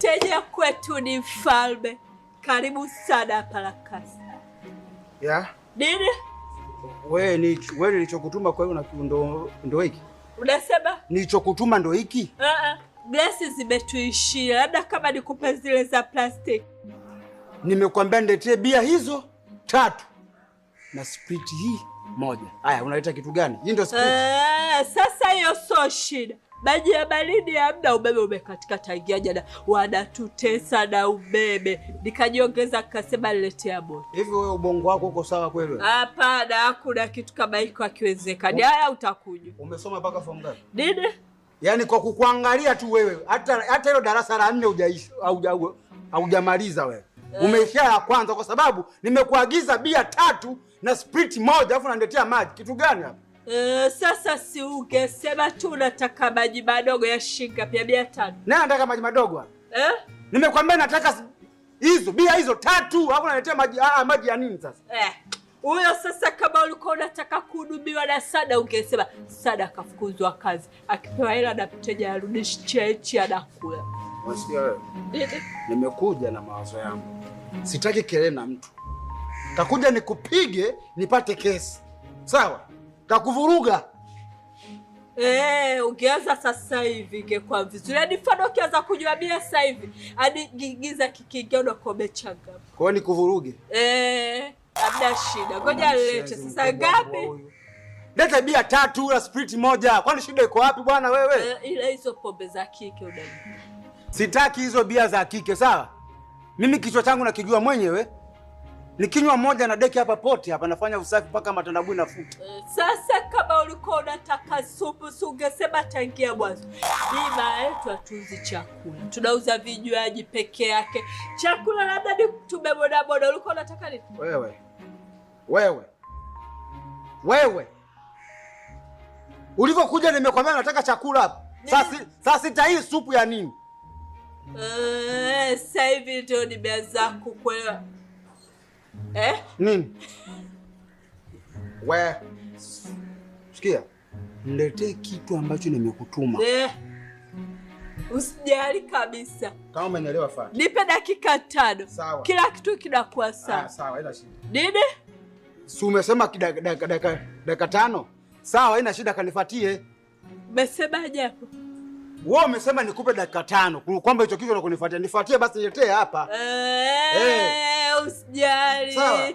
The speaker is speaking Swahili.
Mteja kwetu ni mfalme. Karibu sana Parakasi. Ya? Nini? Wewe nilichokutuma kwa hiyo ndo hiki? Unasema? Nilichokutuma ndo hiki? Glasi zimetuishia. Labda kama nikupe zile za plastiki. Nimekwambia niletee bia hizo 3 na spirit hii 1. Haya, unaleta kitu gani? Hii ndio spirit. Sasa hiyo sio shida. Maji ya baridi hamna, umeme umekatika tangia jana. Wanatutesa na umeme. Nikajiongeza kasema niletea moto. Hivi wewe ubongo wako uko sawa kweli? Hapana, hakuna kitu kama hiko hakiwezekani. Haya utakuja. Umesoma mpaka form ngapi? Nini? Yaani kwa kukuangalia tu wewe hata hilo darasa la 4 hujaishi au hujamaliza wewe. Umeishia ya kwanza kwa sababu nimekuagiza bia 3 na spirit 1 alafu unaniletea maji. Kitu gani hapa? Sasa si ungesema tu unataka maji madogo ya shilingi pia bia 5. Nani anataka maji madogo hapa? Nimekwambia nataka hizo bia hizo 3 alafu unaniletea maji maji ya nini sasa? Huyo sasa kama ulikuwa unataka kuhudumiwa na Sada ungesema Sada kafukuzwa kazi. Akipewa hela na mteja arudishe chechi anakula. Wasikia wewe? Nimekuja na mawazo yangu. Sitaki kelele na mtu. Takuja nikupige nipate kesi. Sawa? Takuvuruga. Ungeanza sasa hivi ingekuwa vizuri. Hadi mfano ukianza kunywa bia sasa hivi. Hadi gigiza kikiingia unakuwa umechangama. Kwa hiyo nikuvuruge? Labda shida. Ngoja lete sasa ngapi? Leta bia 3 na spirit 1. Kwani shida iko wapi bwana wewe? Ile hizo pombe za kike unajua. Sitaki hizo bia za kike, sawa? Mimi kichwa changu nakijua mwenyewe. Nikinywa moja na deki hapa pote hapa nafanya usafi mpaka matandabui nafuta. Sasa kama ulikuwa unataka supu ungesema tangia mwanzo. Hii baa yetu hatuuzi chakula. Tunauza vinywaji peke yake. Chakula labda ni tumeboda boda. Ulikuwa unataka nini? Wewe. Ulivyokuja nimekwambia nataka chakula hapa. Sasa sita hii supu ya nini? Sasa hivi ndio nimeanza kukwela. Nini? Wewe. Sikia. Niletee kitu ambacho nimekutuma. Usijali kabisa. Kama umenielewa fanya. Nipe dakika 5. Sawa. Kila kitu kinakuwa sawa. Sawa, haina shida. Nini? Si umesema dakika 5? Sawa, haina shida kanifuatie. Umesemaje hapo? Wewe umesema nikupe dakika 5. Kwamba hicho kitu unakonifuatia. Nifuatie basi niletee hapa. Usijali. Sawa.